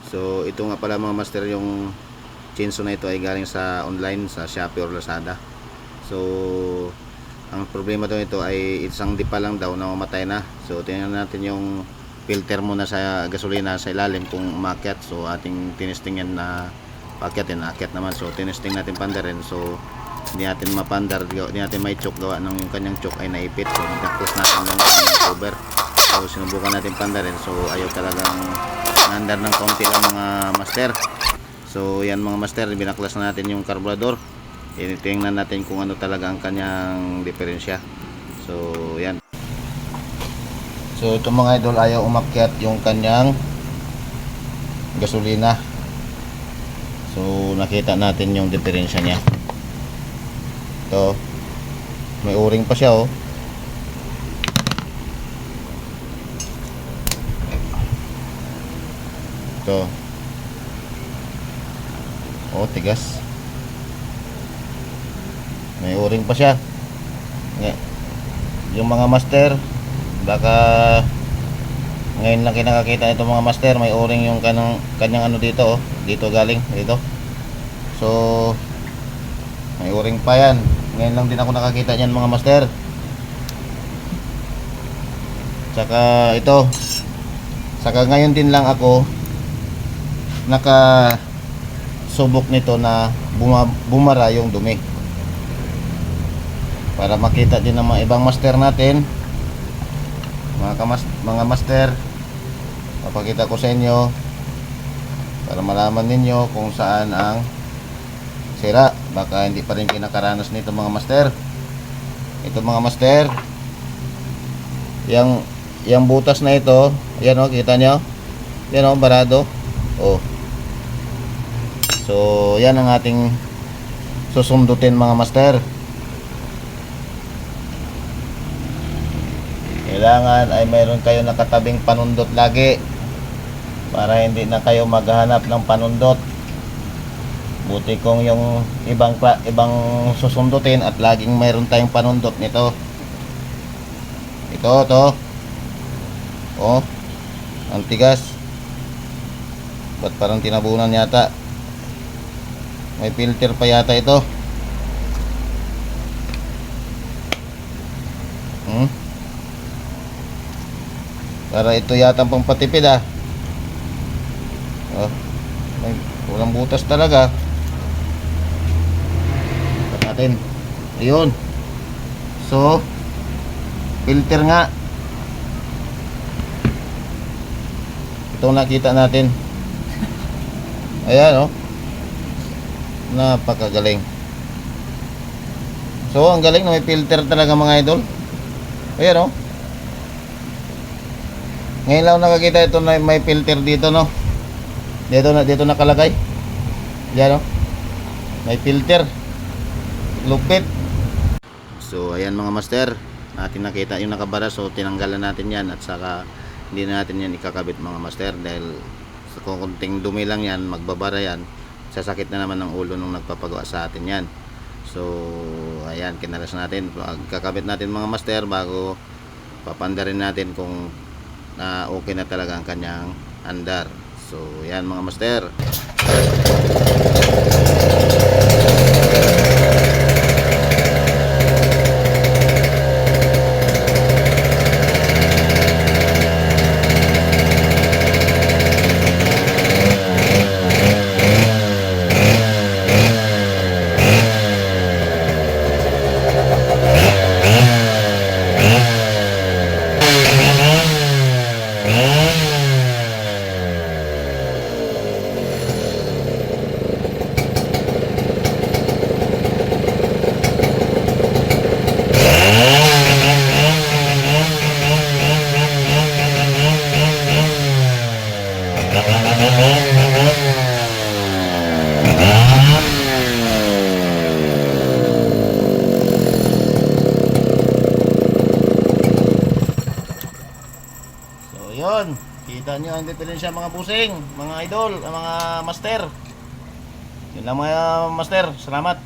So ito nga pala mga master, yung chainsaw na ito ay galing sa online, sa Shopee or Lazada. So ang problema daw ito ay isang dipa lang daw na mamatay na. So tingnan natin yung filter muna sa gasolina sa ilalim kung umakyat. So ating tinesting yan na paakyat, akyat naman. So tinesting natin pandarin. So hindi natin mapandar, hindi natin may choke, gawa ng yung kanyang choke ay naipit. So nagka-close natin yung cover. So sinubukan natin pandarin. So ayaw talagang nandar ng konti lang mga master. So yan mga master, binaklas na natin yung carburetor. Tingnan natin kung ano talaga ang kanyang diferensya. So yan. So ito mga idol, ayaw umakyat yung kanyang gasolina. So nakita natin yung diferensya niya. Ito, may o-ring pa siya oh. Ito. Oh, tigas. May o-ring pa siya. Yung mga master, baka ngayon lang kinakakita nito mga master, may o-ring yung kanyang ano dito oh. Dito galing, dito. So may o-ring pa yan. Ngayon lang din ako nakakita niyan mga master. Saka ito, saka ngayon din lang ako nakasubok nito na bumara yung dumi, para makita din ng mga ibang master natin, mga master. Papakita ko sa inyo para malaman ninyo kung saan ang sira. Baka hindi pa rin kinakaranas nito mga master. Ito mga master, yung butas na ito, ayan o, kita nyo, yan o, barado o. So yan ang ating susundutin mga master. Kailangan ay mayroon kayo nakatabing panundot lagi, para hindi na kayo maghahanap ng panundot. Buti kung yung ibang susundutin at laging mayroon tayong panundot nito. Ito to oh, ang tigas. Ba't parang tinabunan yata? May filter pa yata ito. Para ito yata pang patipid ah. Oh, walang butas talaga. Natin. Ayun. So filter nga. Ito nakita natin. Ayan oh. Napakagaling. So ang galing na may filter talaga mga idol. Ayan oh. Ngayon lang nakakita ito na may filter dito no. Dito nakalagay. Ayan oh. May filter. Lupit. So ayan mga master, natin nakita yung nakabara. So tinanggalan natin yan, at saka hindi natin yan ikakabit mga master, dahil sa kunting dumi lang yan, magbabara yan, sasakit na naman ng ulo nung nagpapagawa sa atin yan. So ayan, kinalas natin. Kakabit natin mga master bago papandarin natin kung okay na talaga ang kanyang andar. So ayan mga master. Yun, kita nyo ang diferensya mga busing, mga idol, mga master. Yun lang mga master, salamat.